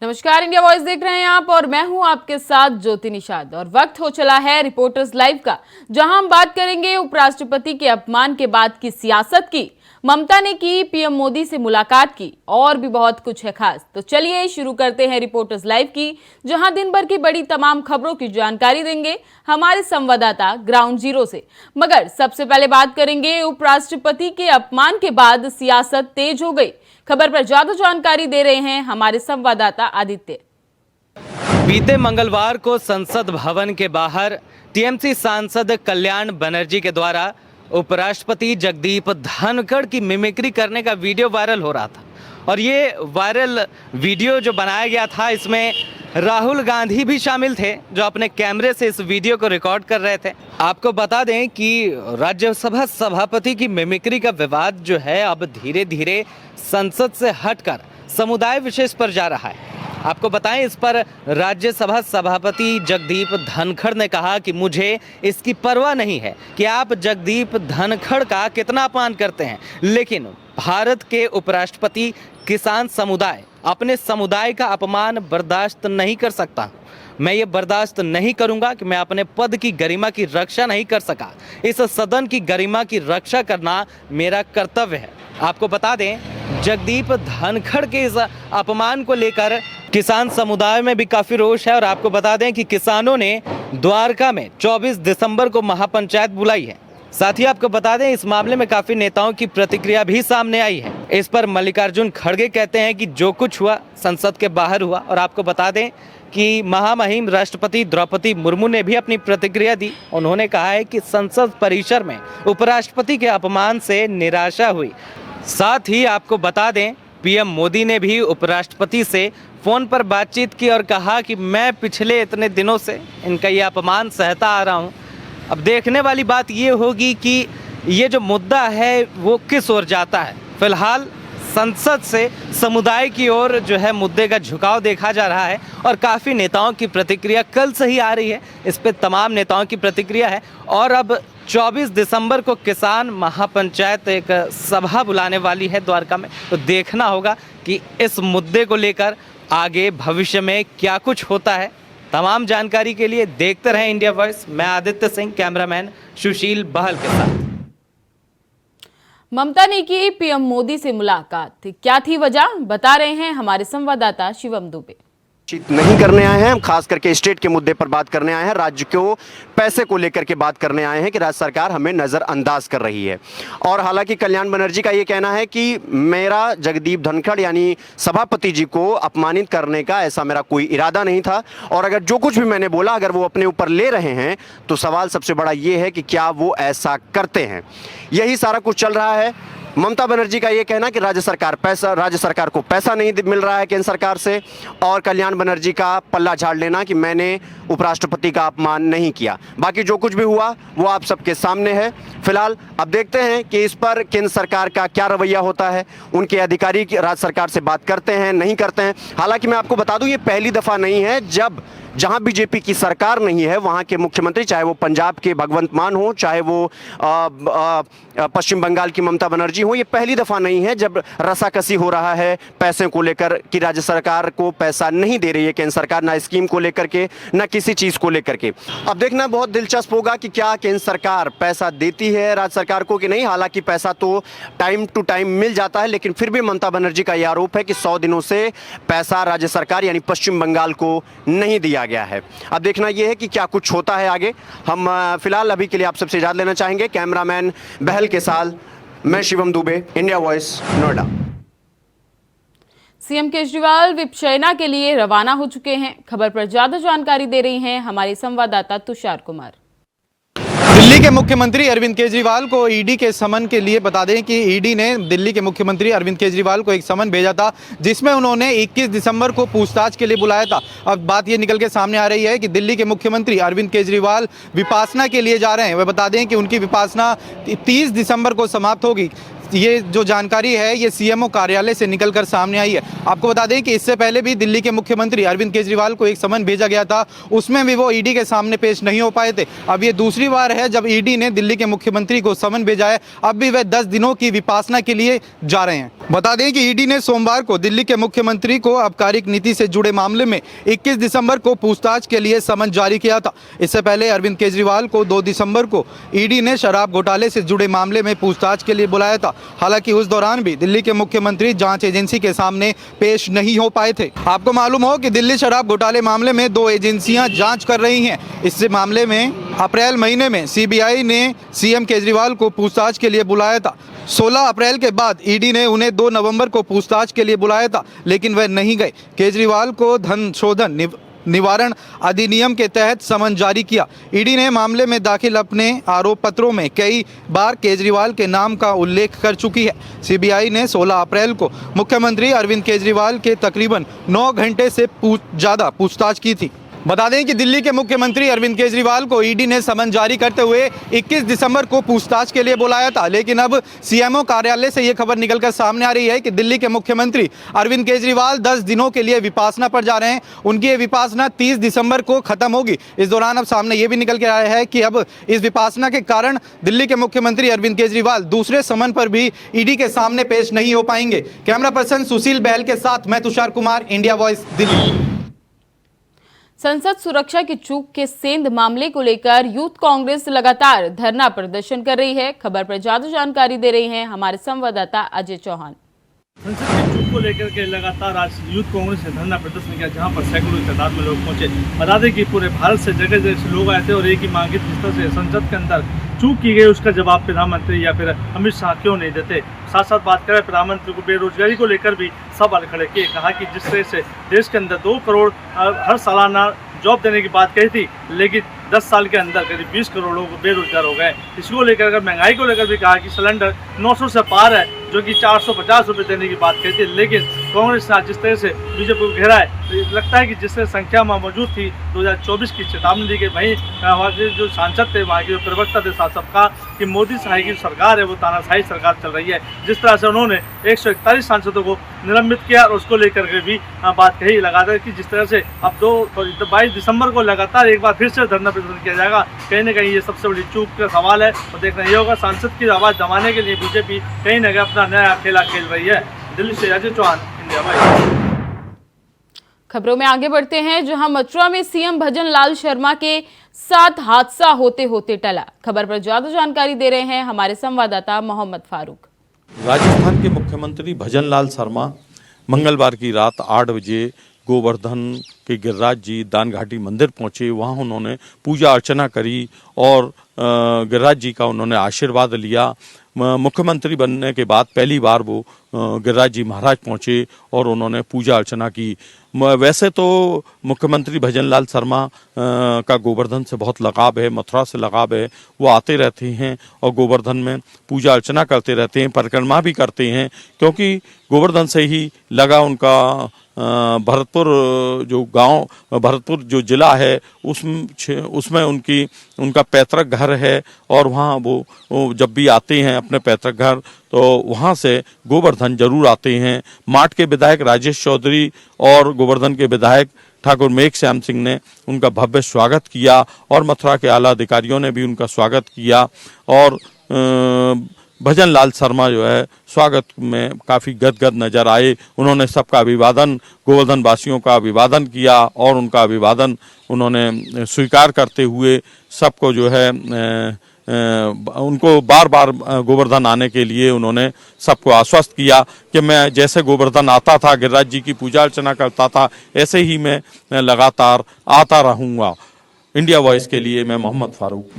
नमस्कार, India voice देख रहे हैं आप और मैं हूं आपके साथ ज्योति निषाद। और वक्त हो चला है रिपोर्टर्स लाइव का, जहां हम बात करेंगे उपराष्ट्रपति के अपमान के बाद की सियासत की। ममता ने की पीएम मोदी से मुलाकात की और भी बहुत कुछ है खास। तो चलिए शुरू करते हैं रिपोर्टर्स लाइव की, जहां दिन भर की बड़ी तमाम खबरों की जानकारी देंगे हमारे संवाददाता ग्राउंड जीरो से। मगर सबसे पहले बात करेंगे उपराष्ट्रपति के अपमान के बाद सियासत तेज हो गई। खबर पर ज्यादा जानकारी दे रहे हैं हमारे संवाददाता आदित्य। बीते मंगलवार को संसद भवन के बाहर टीएमसी सांसद कल्याण बनर्जी के द्वारा उपराष्ट्रपति जगदीप धनखड़ की मिमिक्री करने का वीडियो वायरल हो रहा था। और ये वायरल वीडियो जो बनाया गया था, इसमें राहुल गांधी भी शामिल थे, जो अपने कैमरे से इस वीडियो को रिकॉर्ड कर रहे थे। आपको बता दें कि राज्यसभा सभापति की मिमिक्री का विवाद जो है अब धीरे धीरे संसद से हटकर समुदाय विशेष पर जा रहा है। आपको बताएं, इस पर राज्यसभा सभापति जगदीप धनखड़ ने कहा कि मुझे इसकी परवाह नहीं है कि आप जगदीप धनखड़ का कितना अपमान करते हैं, लेकिन भारत के उपराष्ट्रपति किसान समुदाय अपने समुदाय का अपमान बर्दाश्त नहीं कर सकता। मैं ये बर्दाश्त नहीं करूंगा कि मैं अपने पद की गरिमा की रक्षा नहीं कर सका। इस सदन की गरिमा की रक्षा करना मेरा कर्तव्य है। आपको बता दें, जगदीप धनखड़ के इस अपमान को लेकर किसान समुदाय में भी काफ़ी रोष है। और आपको बता दें कि किसानों ने द्वारका में 24 दिसंबर को महापंचायत बुलाई है। साथ ही आपको बता दें, इस मामले में काफ़ी नेताओं की प्रतिक्रिया भी सामने आई है। इस पर मल्लिकार्जुन खड़गे कहते हैं कि जो कुछ हुआ संसद के बाहर हुआ। और आपको बता दें कि महामहिम राष्ट्रपति द्रौपदी मुर्मू ने भी अपनी प्रतिक्रिया दी। उन्होंने कहा है कि संसद परिसर में उपराष्ट्रपति के अपमान से निराशा हुई। साथ ही आपको बता दें, पीएम मोदी ने भी उपराष्ट्रपति से फ़ोन पर बातचीत की और कहा कि मैं पिछले इतने दिनों से इनका ये अपमान सहता आ रहा हूँ। अब देखने वाली बात ये होगी कि ये जो मुद्दा है वो किस ओर जाता है। फिलहाल संसद से समुदाय की ओर जो है मुद्दे का झुकाव देखा जा रहा है और काफ़ी नेताओं की प्रतिक्रिया कल से ही आ रही है। इस पे तमाम नेताओं की प्रतिक्रिया है। और अब 24 दिसंबर को किसान महापंचायत एक सभा बुलाने वाली है द्वारका में। तो देखना होगा कि इस मुद्दे को लेकर आगे भविष्य में क्या कुछ होता है। तमाम जानकारी के लिए देखते रहें इंडिया वॉइस। मैं आदित्य सिंह, कैमरामैन सुशील बहल के साथ। ममता ने की पीएम मोदी से मुलाकात, क्या थी वजह, बता रहे हैं हमारे संवाददाता शिवम दुबे। नहीं करने आए हैं हम, खास करके स्टेट के मुद्दे पर बात करने आए हैं। राज्य को पैसे को लेकर के बात करने आए हैं कि राज्य सरकार हमें नज़रअंदाज कर रही है। और हालांकि कल्याण बनर्जी का ये कहना है कि मेरा जगदीप धनखड़ यानी सभापति जी को अपमानित करने का ऐसा मेरा कोई इरादा नहीं था। और अगर जो कुछ भी मैंने बोला अगर वो अपने ऊपर ले रहे हैं तो सवाल सबसे बड़ा ये है कि क्या वो ऐसा करते हैं। यही सारा कुछ चल रहा है। ममता बनर्जी का ये कहना कि राज्य सरकार को पैसा नहीं मिल रहा है केंद्र सरकार से। और कल्याण बनर्जी का पल्ला झाड़ लेना कि मैंने उपराष्ट्रपति का अपमान नहीं किया। बाकी जो कुछ भी हुआ वो आप सबके सामने है। फिलहाल अब देखते हैं कि इस पर केंद्र सरकार का क्या रवैया होता है। उनके अधिकारी राज्य सरकार से बात करते हैं, नहीं करते हैं। हालांकि मैं आपको बता दूं, ये पहली दफ़ा नहीं है जब जहां बीजेपी की सरकार नहीं है वहां के मुख्यमंत्री, चाहे वो पंजाब के भगवंत मान हो, चाहे वो पश्चिम बंगाल की ममता बनर्जी हो, ये पहली दफ़ा नहीं है जब रसाकसी हो रहा है पैसे को लेकर कि राज्य सरकार को पैसा नहीं दे रही है केंद्र सरकार, ना स्कीम को लेकर के ना किसी चीज़ को लेकर के। अब देखना बहुत दिलचस्प होगा कि क्या केंद्र सरकार पैसा देती है राज्य सरकार को कि नहीं। हालांकि पैसा तो टाइम टू टाइम मिल जाता है, लेकिन फिर भी ममता बनर्जी का यह आरोप है कि 100 दिनों से पैसा राज्य सरकार यानी पश्चिम बंगाल को नहीं दिया गया है। अब देखना यह है कि क्या कुछ होता है आगे। हम फिलहाल अभी के लिए आप सबसे इजाजत लेना चाहेंगे। कैमरामैन बहल के साथ मैं Shivam Dubey, India voice, Noida. CM Kejriwal Vipassana के लिए रवाना हो चुके हैं। खबर पर ज्यादा जानकारी दे रही हैं हमारे संवाददाता तुषार कुमार। दिल्ली के मुख्यमंत्री अरविंद केजरीवाल को ईडी के समन के लिए बता दें कि ईडी ने दिल्ली के मुख्यमंत्री अरविंद केजरीवाल को एक समन भेजा था, जिसमें उन्होंने 21 दिसंबर को पूछताछ के लिए बुलाया था। अब बात ये निकल के सामने आ रही है कि दिल्ली के मुख्यमंत्री अरविंद केजरीवाल विपासना के लिए जा रहे हैं। वह बता दें कि उनकी विपासना 30 दिसंबर को समाप्त होगी। ये जो जानकारी है ये सीएमओ कार्यालय से निकलकर सामने आई है। आपको बता दें कि इससे पहले भी दिल्ली के मुख्यमंत्री अरविंद केजरीवाल को एक समन भेजा गया था, उसमें भी वो ईडी के सामने पेश नहीं हो पाए थे। अब ये दूसरी बार है जब ईडी ने दिल्ली के मुख्यमंत्री को समन भेजा है। अब भी वह 10 दिनों की विपासना के लिए जा रहे हैं। बता दें कि ईडी ने सोमवार को दिल्ली के मुख्यमंत्री को आबकारी नीति से जुड़े मामले में 21 दिसंबर को पूछताछ के लिए समन जारी किया था। इससे पहले अरविंद केजरीवाल को 2 दिसंबर को ईडी ने शराब घोटाले से जुड़े मामले में पूछताछ के लिए बुलाया था। हालांकि उस दौरान भी दिल्ली के मुख्यमंत्री जांच एजेंसी के सामने पेश नहीं हो पाए थे। आपको मालूम हो कि दिल्ली शराब घोटाले मामले में 2 एजेंसियां जांच कर रही हैं। इस मामले में अप्रैल महीने में सीबीआई ने सीएम केजरीवाल को पूछताछ के लिए बुलाया था। 16 अप्रैल के बाद ईडी ने उन्हें 2 नवंबर को पूछताछ के लिए बुलाया था, लेकिन वह नहीं गए। केजरीवाल को धन शोधन निवारण अधिनियम के तहत समन जारी किया। ईडी ने मामले में दाखिल अपने आरोप पत्रों में कई बार केजरीवाल के नाम का उल्लेख कर चुकी है। सीबीआई ने 16 अप्रैल को मुख्यमंत्री अरविंद केजरीवाल के तकरीबन 9 घंटे से ज़्यादा पूछताछ की थी। बता दें कि दिल्ली के मुख्यमंत्री अरविंद केजरीवाल को ईडी ने समन जारी करते हुए 21 दिसंबर को पूछताछ के लिए बुलाया था, लेकिन अब सीएमओ कार्यालय से ये खबर निकलकर सामने आ रही है कि दिल्ली के मुख्यमंत्री अरविंद केजरीवाल 10 दिनों के लिए विपासना पर जा रहे हैं। उनकी ये विपासना 30 दिसंबर को खत्म होगी। इस दौरान अब सामने ये भी निकल के आया है कि अब इस विपासना के कारण दिल्ली के मुख्यमंत्री अरविंद केजरीवाल दूसरे समन पर भी ईडी के सामने पेश नहीं हो पाएंगे। कैमरा पर्सन सुशील बहल के साथ मैं तुषार कुमार, इंडिया वॉइस, दिल्ली। संसद सुरक्षा की चूक के सेंध मामले को लेकर यूथ कांग्रेस लगातार धरना प्रदर्शन कर रही है। खबर पर ज्यादा जानकारी दे रही हैं हमारे संवाददाता अजय चौहान। संसद की चूक को लेकर के लगातार आज यूथ कांग्रेस ने धरना प्रदर्शन किया, जहां पर सैकड़ों की तादाद में लोग पहुंचे। बता दें कि पूरे भारत से जगह जगह से लोग आए थे और एक ही मांग की, जिस तरह से संसद के अंदर चूक की गई उसका जवाब प्रधानमंत्री या फिर अमित शाह क्यों नहीं देते। साथ साथ बात करें प्रधानमंत्री को बेरोजगारी को लेकर भी सवाल खड़े किए। कहा कि जिस तरह से देश के अंदर 2 करोड़ हर सालाना जॉब देने की बात कही थी, लेकिन 10 साल के अंदर करीब 20 करोड़ लोग बेरोजगार हो गए। इसको लेकर अगर महंगाई को लेकर भी कहा कि सिलेंडर 900 से पार है, जो कि 450 रुपये देने की बात कही थी। लेकिन कांग्रेस ने जिस तरह से बीजेपी को घेरा है, तो लगता है कि जिस तरह संख्या में मौजूद थी 2024 की चेतावनी दी गई। वहीं हमारे जो सांसद थे, वहाँ के जो प्रवक्ता थे, साथ सबका कि मोदी शाही की सरकार है वो तानाशाही सरकार चल रही है। जिस तरह से उन्होंने 141 सांसदों को निलंबित किया और उसको लेकर के भी बात कही। लगातार कि जिस तरह से अब 22 दिसंबर को लगातार एक बार फिर से धरना प्रदर्शन किया जाएगा। कहीं ना कहीं ये सबसे बड़ी चूक का सवाल है और देखना ये होगा सांसद की आवाज़ दबाने के लिए बीजेपी कहीं ना कहीं अपना नया खेला खेल रही है। दिल्ली से अजय चौहान, इंडिया वाइज। खबरों में आगे बढ़ते हैं, जहां मथुरा में सीएम भजन लाल शर्मा के साथ हादसा होते होते टला। खबर पर ज्यादा जानकारी दे रहे हैं हमारे संवाददाता मोहम्मद फारूक। राजस्थान के मुख्यमंत्री भजन लाल शर्मा मंगलवार की रात 8 बजे गोवर्धन के गिरिराज जी दान घाटी मंदिर पहुंचे। वहां उन्होंने पूजा अर्चना करी और गिरिराज जी का उन्होंने आशीर्वाद लिया। मुख्यमंत्री बनने के बाद पहली बार वो गिरिराज जी महाराज पहुंचे और उन्होंने पूजा अर्चना की। वैसे तो मुख्यमंत्री भजन लाल शर्मा का गोवर्धन से बहुत लगाव है, मथुरा से लगाव है। वो आते रहते हैं और गोवर्धन में पूजा अर्चना करते रहते हैं, परिक्रमा भी करते हैं, क्योंकि गोवर्धन से ही लगा उनका भरतपुर जो गांव, भरतपुर जो जिला है उसमें उनका पैतृक घर है और वहाँ वो जब भी आते हैं अपने पैतृक घर तो वहाँ से गोवर्धन जरूर आते हैं। माट के विधायक राजेश चौधरी और गोवर्धन के विधायक ठाकुर मेघ श्याम सिंह ने उनका भव्य स्वागत किया और मथुरा के आला अधिकारियों ने भी उनका स्वागत किया और भजन लाल शर्मा जो है स्वागत में काफ़ी गदगद नजर आए। उन्होंने सबका अभिवादन, गोवर्धन वासियों का अभिवादन किया और उनका अभिवादन उन्होंने स्वीकार करते हुए सबको जो है उनको बार बार गोवर्धन आने के लिए उन्होंने सबको आश्वस्त किया कि मैं जैसे गोवर्धन आता था, गिरिराज जी की पूजा अर्चना करता था, ऐसे ही मैं लगातार आता रहूँगा। इंडिया वॉइस के लिए मैं मोहम्मद फारूक,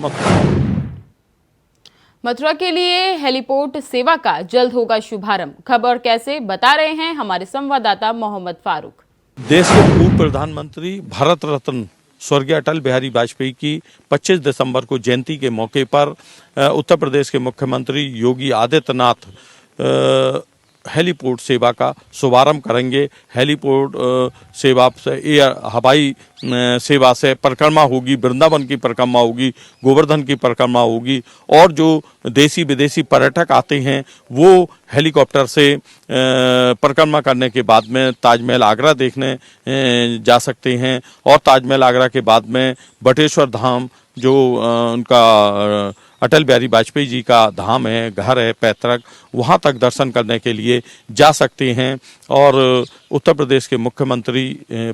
मथुरा के लिए हेलीपोर्ट सेवा का जल्द होगा शुभारंभ। खबर कैसे बता रहे हैं हमारे संवाददाता मोहम्मद फारूक। देश के पूर्व प्रधानमंत्री भारत रत्न स्वर्गीय अटल बिहारी वाजपेयी की 25 दिसंबर को जयंती के मौके पर उत्तर प्रदेश के मुख्यमंत्री योगी आदित्यनाथ हेलीपोर्ट सेवा का शुभारंभ करेंगे। हेलीपोर्ट सेवा से एयर हवाई सेवा से परिक्रमा होगी, वृंदावन की परिक्रमा होगी, गोवर्धन की परिक्रमा होगी और जो देसी विदेशी पर्यटक आते हैं वो हेलीकॉप्टर से परिक्रमा करने के बाद में ताजमहल आगरा देखने जा सकते हैं और ताजमहल आगरा के बाद में बटेश्वर धाम जो उनका अटल बिहारी वाजपेयी जी का धाम है, घर है पैतृक, वहाँ तक दर्शन करने के लिए जा सकते हैं। और उत्तर प्रदेश के मुख्यमंत्री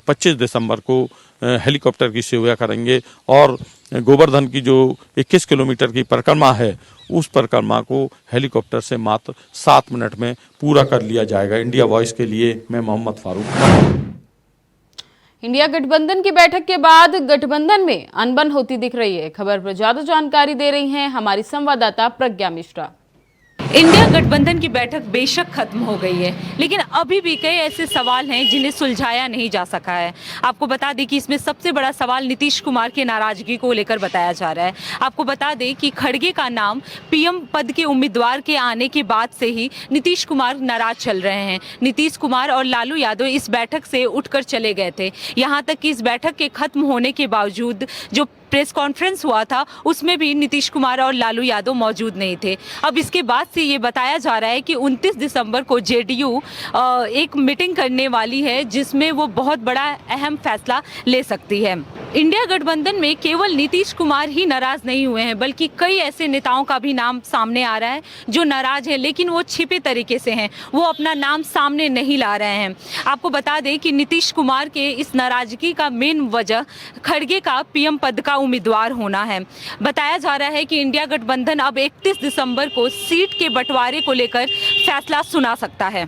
25 दिसंबर को हेलीकॉप्टर की सेवा करेंगे और गोवर्धन की जो 21 किलोमीटर की परिक्रमा है उस परिक्रमा को हेलीकॉप्टर से मात्र 7 मिनट में पूरा कर लिया जाएगा। इंडिया वॉइस के लिए मैं मोहम्मद फारूक। इंडिया गठबंधन की बैठक के बाद गठबंधन में अनबन होती दिख रही है। खबर पर ज्यादा जानकारी दे रही हैं हमारी संवाददाता प्रज्ञा मिश्रा। इंडिया गठबंधन की बैठक बेशक खत्म हो गई है, लेकिन अभी भी कई ऐसे सवाल हैं जिन्हें सुलझाया नहीं जा सका है। आपको बता दें कि इसमें सबसे बड़ा सवाल नीतीश कुमार के नाराजगी को लेकर बताया जा रहा है। आपको बता दें कि खड़गे का नाम पीएम पद के उम्मीदवार के आने के बाद से ही नीतीश कुमार नाराज चल रहे हैं। नीतीश कुमार और लालू यादव इस बैठक से उठकर चले गए थे। यहाँ तक कि इस बैठक के खत्म होने के बावजूद जो प्रेस कॉन्फ्रेंस हुआ था उसमें भी नीतीश कुमार और लालू यादव मौजूद नहीं थे। अब इसके बाद से ये बताया जा रहा है कि 29 दिसंबर को जेडीयू एक मीटिंग करने वाली है जिसमें वो बहुत बड़ा अहम फैसला ले सकती है। इंडिया गठबंधन में केवल नीतीश कुमार ही नाराज नहीं हुए हैं, बल्कि कई ऐसे नेताओं का भी नाम सामने आ रहा है जो नाराज हैं, लेकिन वो छिपे तरीके से हैं, वो अपना नाम सामने नहीं ला रहे हैं। आपको बता दें कि नीतीश कुमार के इस नाराजगी का मेन वजह खड़गे का पीएम पद का उम्मीदवार होना है। बताया जा रहा है कि इंडिया गठबंधन अब 31 दिसंबर को सीट के बंटवारे को लेकर फैसला सुना सकता है।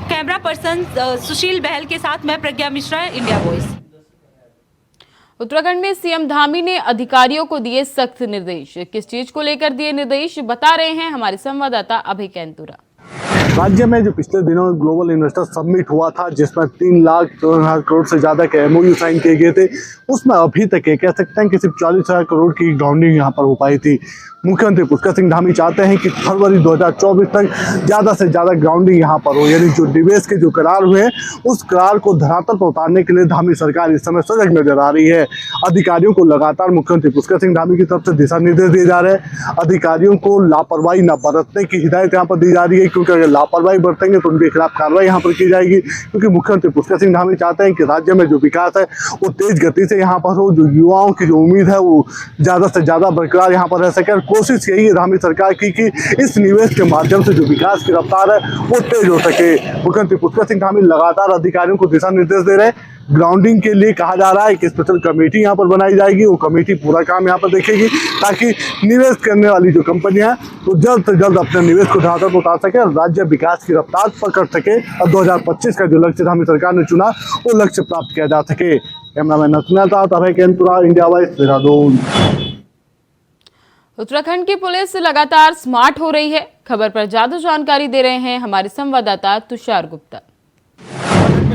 कैमरा पर्सन सुशील बहल के साथ मैं प्रज्ञा मिश्रा, इंडिया वॉइस। उत्तराखंड में सीएम धामी ने अधिकारियों को दिए सख्त निर्देश। किस चीज को लेकर दिए निर्देश बता रहे हैं हमारे संवाददाता अभय कैंतुरा। राज्य में जो पिछले दिनों ग्लोबल इन्वेस्टर समिट हुआ था जिसमें 3,54,000 करोड़ से ज्यादा के एमओयू साइन किए गए थे, उसमें अभी तक ये कह सकते हैं कि सिर्फ 40,000 करोड़ की ग्राउंडिंग यहाँ पर हो पाई थी। मुख्यमंत्री पुष्कर सिंह धामी चाहते हैं कि फरवरी 2024 तक ज़्यादा से ज़्यादा ग्राउंडिंग यहाँ पर हो, यानी जो डिवेस के जो करार हुए हैं उस करार को धरातल पर उतारने के लिए धामी सरकार इस समय सजग नजर आ रही है। अधिकारियों को लगातार मुख्यमंत्री पुष्कर सिंह धामी की तरफ से दिशा निर्देश दिए जा रहे हैं। अधिकारियों को लापरवाही न बरतने की हिदायत यहाँ पर दी जा रही है, क्योंकि अगर लापरवाही बरतेंगे तो उनके खिलाफ कार्रवाई यहाँ पर की जाएगी। क्योंकि मुख्यमंत्री पुष्कर सिंह धामी चाहते हैं कि राज्य में जो विकास है वो तेज गति से यहाँ पर हो, जो युवाओं की जो उम्मीद है वो ज़्यादा से ज़्यादा बरकरार यहाँ पर रह सके। कोशिश यही है धामी सरकार की कि इस निवेश के माध्यम से जो विकास की रफ्तार है वो तेज हो सके। मुख्यमंत्री पुष्कर सिंह धामी लगातार अधिकारियों को दिशा निर्देश दे रहे हैं। ग्राउंडिंग के लिए कहा जा रहा है कि स्पेशल कमेटी यहाँ पर बनाई जाएगी, वो कमेटी पूरा काम यहाँ पर देखेगी ताकि निवेश करने वाली जो कंपनियां तो जल्द से जल्द अपने निवेश को धरातल पर उतार सके और राज्य विकास की रफ्तार पकड़ सके और 2025 का जो लक्ष्य धामी सरकार ने चुना वो लक्ष्य प्राप्त किया जा सके। कैमरामैन नसरुल के साथ अभय कैंतुरा, इंडिया वॉइस, देहरादून। उत्तराखंड की पुलिस लगातार स्मार्ट हो रही है। खबर पर ज्यादा जानकारी दे रहे हैं हमारे संवाददाता तुषार गुप्ता।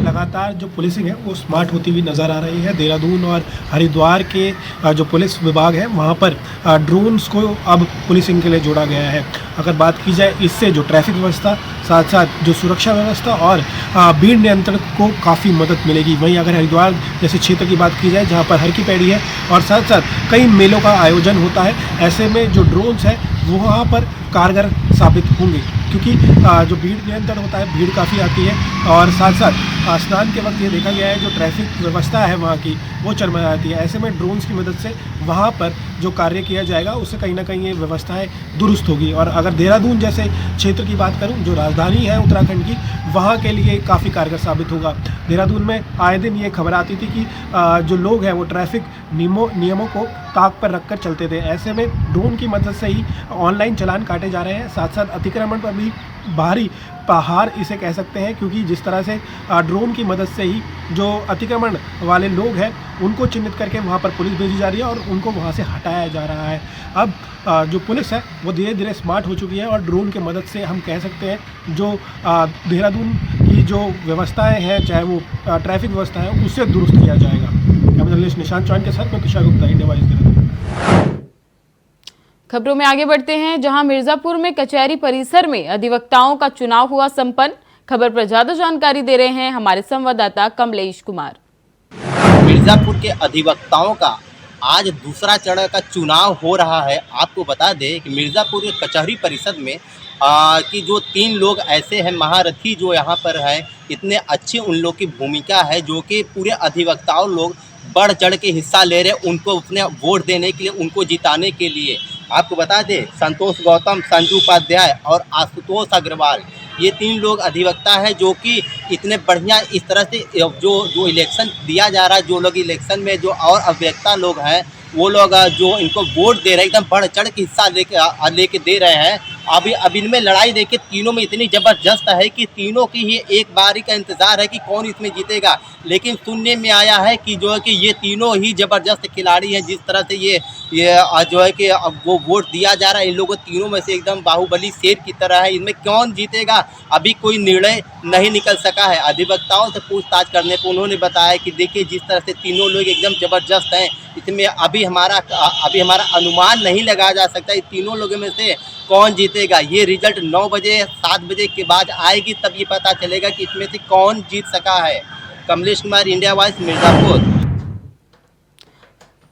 लगातार जो पुलिसिंग है वो स्मार्ट होती हुई नज़र आ रही है। देहरादून और हरिद्वार के जो पुलिस विभाग है वहाँ पर ड्रोन्स को अब पुलिसिंग के लिए जोड़ा गया है। अगर बात की जाए इससे जो ट्रैफिक व्यवस्था साथ साथ जो सुरक्षा व्यवस्था और भीड़ नियंत्रण को काफ़ी मदद मिलेगी। वहीं अगर हरिद्वार जैसे क्षेत्र की बात की जाए जहाँ पर हर की पैड़ी है और साथ साथ कई मेलों का आयोजन होता है, ऐसे में जो ड्रोन्स है वो वहाँ पर कारगर साबित होंगे, क्योंकि जो भीड़ नियंत्रण होता है, भीड़ काफ़ी आती है और साथ साथ स्नान के वक्त ये देखा गया है जो ट्रैफिक व्यवस्था है वहाँ की वो चरमरा जाती है। ऐसे में ड्रोन्स की मदद से वहाँ पर जो कार्य किया जाएगा उससे कहीं ना कहीं ये व्यवस्थाएं दुरुस्त होगी। और अगर देहरादून जैसे क्षेत्र की बात करूँ जो राजधानी है उत्तराखंड की, वहाँ के लिए काफ़ी कारगर साबित होगा। देहरादून में आए दिन ये खबर आती थी कि जो लोग हैं वो ट्रैफिक नियमों को ताक पर रखकर चलते थे। ऐसे में ड्रोन की मदद से ही ऑनलाइन चालान काटे जा रहे हैं। साथ साथ अतिक्रमण पर भी भारी पहाड़ इसे कह सकते हैं, क्योंकि जिस तरह से ड्रोन की मदद से ही जो अतिक्रमण वाले लोग हैं उनको चिन्हित करके वहाँ पर पुलिस भेजी जा रही है और उनको वहाँ से हटाया जा रहा है। अब जो पुलिस है वो धीरे धीरे स्मार्ट हो चुकी है और ड्रोन की मदद से हम कह सकते हैं जो देहरादून की जो व्यवस्थाएं हैं, चाहे वो ट्रैफिक व्यवस्था है, उससे दुरुस्त किया जाएगा। कैमरा जर्नलिस्ट निशांत चौहान के साथ मैं तुषार गुप्ता, इंडिया वॉइस, देहरादून। खबरों में आगे बढ़ते हैं, जहां मिर्जापुर में कचहरी परिसर में अधिवक्ताओं का चुनाव हुआ संपन्न। खबर पर ज्यादा जानकारी दे रहे हैं हमारे संवाददाता कमलेश कुमार। मिर्जापुर के अधिवक्ताओं का आज दूसरा चरण का चुनाव हो रहा है। आपको बता दें कि मिर्जापुर के कचहरी परिषद में कि जो 3 लोग ऐसे हैं महारथी जो यहाँ पर है, इतने अच्छी उन लोग की भूमिका है जो कि पूरे अधिवक्ताओं लोग बढ़ चढ़ के हिस्सा ले रहे हैं उनको अपने वोट देने के लिए, उनको जिताने के लिए। आपको बता दें संतोष गौतम, संजू उपाध्याय और आशुतोष अग्रवाल, ये 3 लोग अधिवक्ता हैं जो कि इतने बढ़िया इस तरह से जो इलेक्शन दिया जा रहा है, जो लोग इलेक्शन में जो और अभियंता लोग हैं वो लोग जो इनको वोट दे रहे हैं एकदम बढ़ चढ़ के हिस्सा लेके दे रहे हैं। अब इनमें लड़ाई देखिए तीनों में इतनी ज़बरदस्त है कि तीनों की ही एक बारी का इंतज़ार है कि कौन इसमें जीतेगा। लेकिन सुनने में आया है कि जो है कि ये तीनों ही ज़बरदस्त खिलाड़ी हैं। जिस तरह से ये जो है कि अब वो वोट दिया जा रहा है इन लोगों तीनों में से एकदम बाहुबली शेर की तरह है। इनमें कौन जीतेगा अभी कोई निर्णय नहीं निकल सका है। अधिवक्ताओं से पूछताछ करने पर उन्होंने बताया कि देखिए जिस तरह से तीनों लोग एकदम ज़बरदस्त हैं, इसमें अभी हमारा अनुमान नहीं लगाया जा सकता इन तीनों लोगों में से कौन जीतेगा। ये रिजल्ट 9 बजे 7 बजे के बाद आएगी, तब ये पता चलेगा कि इसमें से कौन जीत सका है। Kamlesh Kumar, India voice, Mirzapur.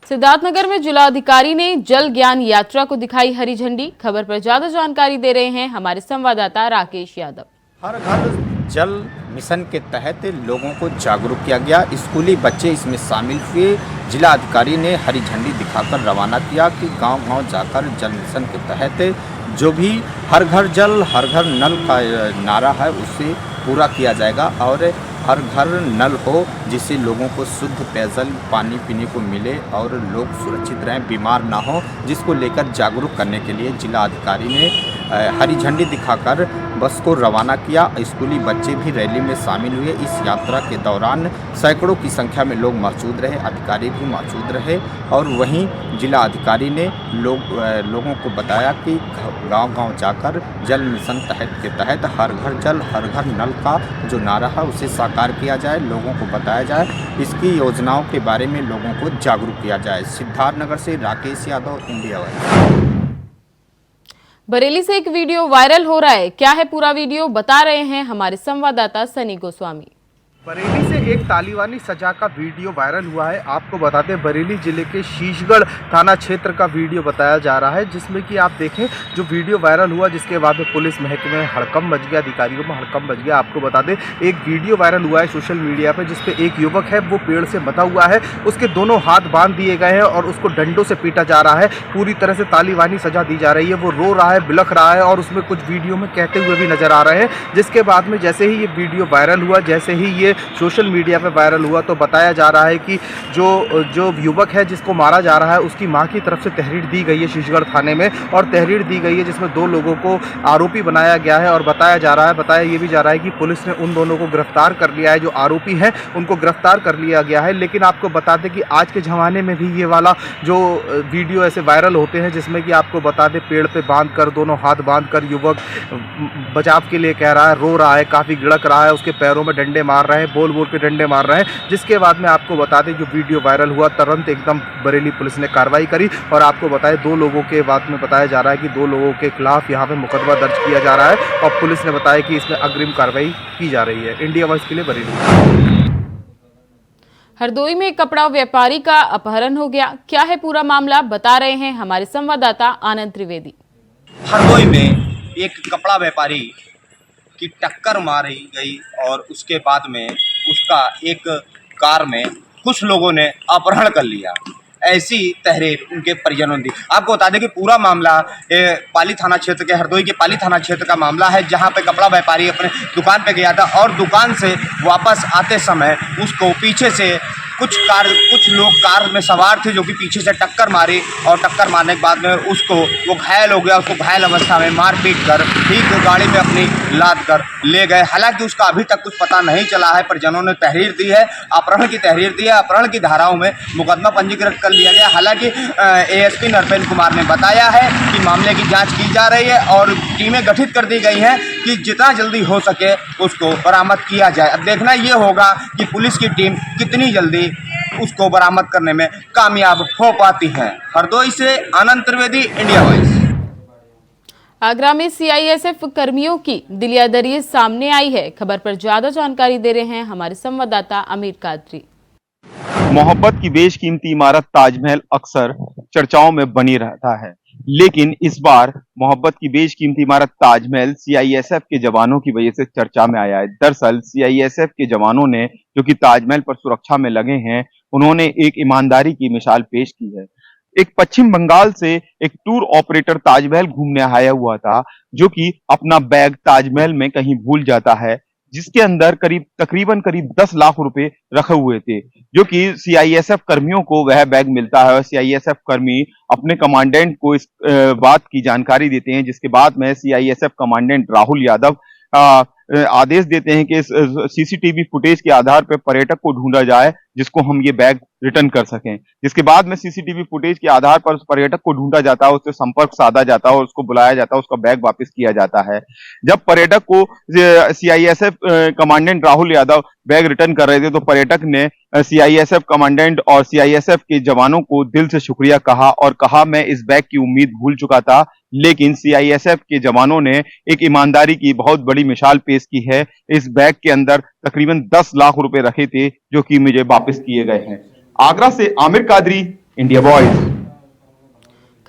सिद्धार्थनगर में जिलाधिकारी ने जल ज्ञान यात्रा को दिखाई हरी झंडी। खबर पर ज्यादा जानकारी दे रहे हैं हमारे संवाददाता राकेश यादव। हर घर जल मिशन के तहत लोगों को जागरूक किया गया। स्कूली बच्चे इसमें शामिल हुए। जिला अधिकारी ने हरी झंडी दिखाकर रवाना किया कि गांव-गांव जाकर जल मिशन के तहत जो भी हर घर जल हर घर नल का नारा है उसे पूरा किया जाएगा और हर घर नल हो जिससे लोगों को शुद्ध पेयजल पानी पीने को मिले और लोग सुरक्षित रहें, बीमार ना हो, जिसको लेकर जागरूक करने के लिए जिला अधिकारी ने हरी झंडी दिखाकर बस को रवाना किया। स्कूली बच्चे भी रैली में शामिल हुए। इस यात्रा के दौरान सैकड़ों की संख्या में लोग मौजूद रहे, अधिकारी भी मौजूद रहे और वहीं जिला अधिकारी ने लोगों को बताया कि गांव-गांव जाकर जल मिशन के तहत हर घर जल हर घर नल का जो नारा है उसे साकार किया जाए, लोगों को बताया जाए, इसकी योजनाओं के बारे में लोगों को जागरूक किया जाए। सिद्धार्थनगर से राकेश यादव, इंडिया वॉइस। बरेली से एक वीडियो वायरल हो रहा है, क्या है पूरा वीडियो बता रहे हैं हमारे संवाददाता सनी गोस्वामी। बरेली से एक तालिबानी सजा का वीडियो वायरल हुआ है। आपको बताते हैं बरेली जिले के शीशगढ़ थाना क्षेत्र का वीडियो बताया जा रहा है, जिसमें कि आप देखें जो वीडियो वायरल हुआ जिसके बाद में पुलिस महकमे में हड़कंप मच गया, अधिकारियों में हड़कंप मच गया। आपको बता दें एक वीडियो वायरल हुआ है सोशल मीडिया पर जिसपे एक युवक है वो पेड़ से बंधा हुआ है, उसके दोनों हाथ बांध दिए गए हैं और उसको डंडों से पीटा जा रहा है। पूरी तरह से तालिबानी सजा दी जा रही है। वो रो रहा है, बिलख रहा है और उसमें कुछ वीडियो में कहते हुए भी नजर आ रहे हैं। जिसके बाद में जैसे ही ये वीडियो वायरल हुआ, जैसे ही ये सोशल मीडिया पे वायरल हुआ तो बताया जा रहा है कि जो युवक है जिसको मारा जा रहा है उसकी मां की तरफ से तहरीर दी गई है शीशगढ़ थाने में और तहरीर दी गई है जिसमें 2 लोगों को आरोपी बनाया गया है और बताया ये भी जा रहा है कि पुलिस ने उन दोनों को गिरफ्तार कर लिया है। जो आरोपी हैं उनको गिरफ्तार कर लिया गया है। लेकिन आपको बता दें कि आज के ज़माने में भी ये वाला जो वीडियो ऐसे वायरल होते हैं जिसमें कि आपको बता दें पेड़ पे बांध कर दोनों हाथ बांध कर युवक बचाव के लिए कह रहा है, रो रहा है, काफ़ी गिड़क रहा है, उसके पैरों में डंडे मार रहे हैं, बोल के डंडे मार रहे हैं। जिसके बाद में आपको बता दें जो वीडियो वायरल हुआ तुरंत एकदम बरेली पुलिस ने कार्रवाई करी और आपको बताएं 2 लोगों के बाद में बताया जा रहा है कि 2 लोगों के खिलाफ यहां पे मुकदमा दर्ज किया जा रहा है और पुलिस ने बताया कि इसमें अग्रिम कार्रवाई की जा रही है। इंडिया वॉइस के लिए बरेली। हरदोई में कपड़ा व्यापारी का अपहरण हो गया, क्या है पूरा मामला बता रहे हैं हमारे संवाददाता आनंद त्रिवेदी। हरदोई में एक कपड़ा व्यापारी की टक्कर मारी गई और उसके बाद में उसका एक कार में कुछ लोगों ने अपहरण कर लिया। ऐसी तहरीर उनके परिजनों ने दी। आपको बता दें कि पूरा मामला पाली थाना क्षेत्र के हरदोई के पाली थाना क्षेत्र का मामला है, जहां पे कपड़ा व्यापारी अपने दुकान पे गया था और दुकान से वापस आते समय उसको पीछे से कुछ लोग कार में सवार थे जो कि पीछे से टक्कर मारी और टक्कर मारने के बाद में वो घायल हो गया। उसको घायल अवस्था में मारपीट कर ठीक गाड़ी में अपनी लाद कर ले गए। हालांकि उसका अभी तक कुछ पता नहीं चला है। परिजनों ने तहरीर दी है, अपहरण की तहरीर दी है। अपहरण की धाराओं में मुकदमा पंजीकृत कर लिया गया। हालांकि एएसपी नरपेंद्र कुमार ने बताया है कि मामले की जाँच की जा रही है और टीमें गठित कर दी गई हैं कि जितना जल्दी हो सके उसको बरामद किया जाए। अब देखना ये होगा कि पुलिस की टीम कितनी जल्दी उसको बरामद करने में कामयाब हो पाती है। हरदोई से आनंद त्रिवेदी, इंडिया वॉइस। आगरा में सीआईएसएफ कर्मियों की दिलियादरी सामने आई है। खबर पर ज्यादा जानकारी दे रहे हैं हमारे संवाददाता अमीर कादरी। मोहब्बत की बेशकीमती इमारत ताजमहल अक्सर चर्चाओं में बनी रहता है, लेकिन इस बार मोहब्बत की बेशकीमती इमारत ताजमहल सीआईएसएफ के जवानों की वजह से चर्चा में आया है। दरअसल सीआईएसएफ के जवानों ने जो कि ताजमहल पर सुरक्षा में लगे हैं, उन्होंने एक ईमानदारी की मिसाल पेश की है। एक पश्चिम बंगाल से एक टूर ऑपरेटर ताजमहल घूमने आया हुआ था, जो कि अपना बैग ताजमहल में कहीं भूल जाता है, जिसके अंदर तकरीबन 10 लाख रुपए रखे हुए थे, जो कि सीआईएसएफ कर्मियों को वह बैग मिलता है और सीआईएसएफ कर्मी अपने कमांडेंट को इस बात की जानकारी देते हैं, जिसके बाद में सीआईएसएफ कमांडेंट राहुल यादव आदेश देते हैं कि सीसीटीवी फुटेज के आधार पर पर्यटक को ढूंढा जाए जिसको हम ये बैग रिटर्न कर सकें। जिसके बाद में सीसीटीवी फुटेज के आधार पर उस पर्यटक को ढूंढा जाता है, उससे संपर्क साधा जाता है और उसको बुलाया जाता है, उसका बैग वापस किया जाता है। जब पर्यटक को CISF commandant Rahul Yadav bag return कर रहे थे, तो पर्यटक ने सीआईएसएफ कमांडेंट और सीआईएसएफ के जवानों को दिल से शुक्रिया कहा और कहा, मैं इस बैग की उम्मीद भूल चुका था, लेकिन सीआईएसएफ के जवानों ने एक ईमानदारी की बहुत बड़ी मिसाल पेश की है। इस बैग के अंदर तकरीबन 10 लाख रुपए रखे थे, जो कि मुझे वापस किए गए हैं। आगरा से आमिर कादरी, इंडिया वॉइस।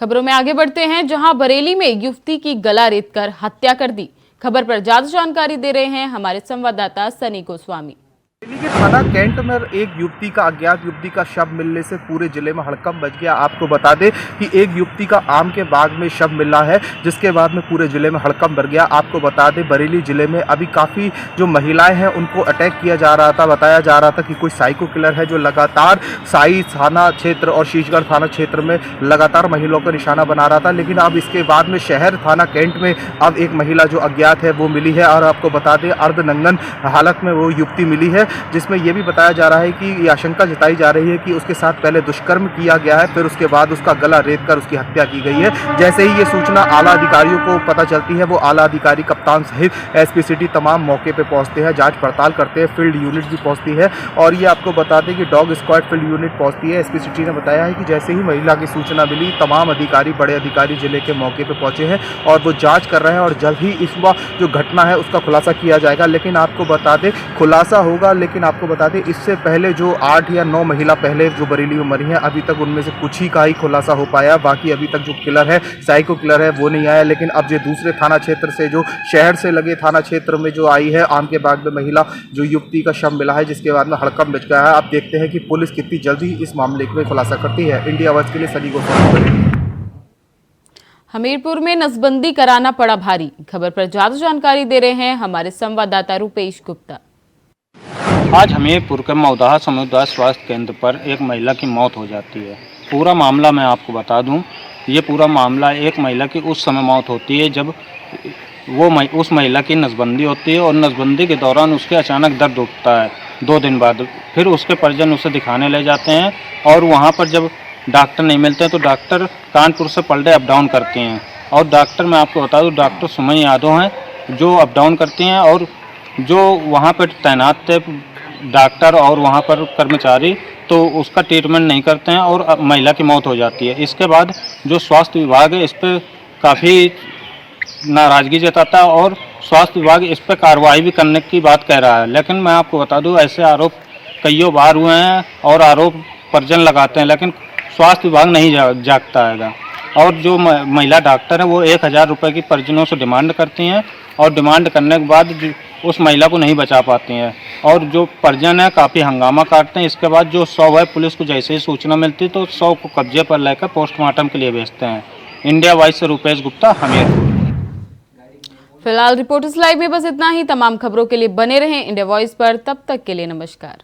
खबरों में आगे बढ़ते हैं, जहां बरेली में युवती की गला रेतकर हत्या कर दी। खबर पर ज्यादा जानकारी दे रहे हैं हमारे संवाददाता सनी गोस्वामी। दिल्ली के थाना कैंट में एक युवती का अज्ञात युवती का शव मिलने से पूरे जिले में हड़कंप मच गया। आपको बता दें कि एक युवती का आम के बाग में शव मिला है, जिसके बाद में पूरे जिले में हड़कंप बढ़ गया। आपको बता दें बरेली जिले में अभी काफ़ी जो महिलाएं हैं उनको अटैक किया जा रहा था। बताया जा रहा था कि कोई साइको किलर है जो लगातार साई थाना क्षेत्र और शीशगढ़ थाना क्षेत्र में लगातार महिलाओं का निशाना बना रहा था, लेकिन अब इसके बाद में शहर थाना कैंट में अब एक महिला जो अज्ञात है वो मिली है। और आपको बता दें अर्धनंगन हालत में वो युवती मिली है, जिसमें यह भी बताया जा रहा है कि ये आशंका जताई जा रही है कि उसके साथ पहले दुष्कर्म किया गया है, फिर उसके बाद उसका गला रेत कर उसकी हत्या की गई है। जैसे ही ये सूचना आला अधिकारियों को पता चलती है, वो आला अधिकारी कप्तान सहित एसपी सिटी तमाम मौके पर पहुंचते हैं, जांच पड़ताल करते हैं, फील्ड यूनिट भी पहुंचती है। और ये आपको बता दें कि डॉग स्क्वाड फील्ड यूनिट पहुंचती है। एसपी सिटी ने बताया है कि जैसे ही महिला की सूचना मिली, तमाम अधिकारी बड़े अधिकारी जिले के मौके पर पहुंचे हैं और वो जाँच कर रहे हैं और जल्द ही इस जो घटना है उसका खुलासा किया जाएगा। लेकिन आपको बता दें खुलासा होगा, लेकिन आपको बता दें इससे पहले जो 8 या 9 महिला पहले जो बरेली में मरी हैं, अभी तक उनमें से कुछ ही का ही खुलासा हो पाया। बाकी अभी तक जो किलर है, साइको किलर है, वो नहीं आया। लेकिन अब जो दूसरे थाना क्षेत्र से जो शहर से लगे थाना क्षेत्र में जो आई है आम के बाग में महिला जो युवती का शव मिला है, जिसके बाद में हड़कंप मच गया है। आप देखते हैं कि पुलिस कितनी जल्दी इस मामले में खुलासा करती है। इंडिया वॉइस के लिए सनी गोस्वामी। हमीरपुर में नसबंदी कराना पड़ा भारी। खबर पर ज्यादा जानकारी दे रहे हैं हमारे संवाददाता रुपेश गुप्ता। आज हमीरपुर के मौदाहा सामुदायिक स्वास्थ्य केंद्र पर एक महिला की मौत हो जाती है। पूरा मामला मैं आपको बता दूं, ये पूरा मामला एक महिला की उस समय मौत होती है जब उस महिला की नसबंदी होती है और नसबंदी के दौरान उसके अचानक दर्द उठता है 2 दिन बाद। फिर उसके परिजन उसे दिखाने ले जाते हैं और वहाँ पर जब डॉक्टर नहीं मिलते हैं तो डॉक्टर कानपुर से पलटे अप डाउन करते हैं। और डॉक्टर मैं आपको बता दूं डॉक्टर सुमन यादव हैं जो अप डाउन करते हैं, और जो वहाँ पर तैनात थे डॉक्टर और वहाँ पर कर्मचारी तो उसका ट्रीटमेंट नहीं करते हैं और महिला की मौत हो जाती है। इसके बाद जो स्वास्थ्य विभाग है इस पर काफ़ी नाराज़गी जताता है और स्वास्थ्य विभाग इस पर कार्रवाई भी करने की बात कह रहा है। लेकिन मैं आपको बता दूं ऐसे आरोप कईयों बार हुए हैं और आरोप परिजन लगाते हैं, लेकिन स्वास्थ्य विभाग नहीं जागता है। और जो महिला डॉक्टर है वो 1000 रुपये की परिजनों से डिमांड करती हैं और डिमांड करने के बाद उस महिला को नहीं बचा पाती हैं और जो परिजन है काफ़ी हंगामा काटते हैं। इसके बाद जो 100 है पुलिस को जैसे ही सूचना मिलती तो 100 को कब्जे पर लेकर पोस्टमार्टम के लिए भेजते हैं। इंडिया वॉइस से रुपेश गुप्ता, हमीरपुर। फिलहाल रिपोर्टर्स लाइव में बस इतना ही। तमाम खबरों के लिए बने रहें इंडिया वॉइस पर। तब तक के लिए नमस्कार।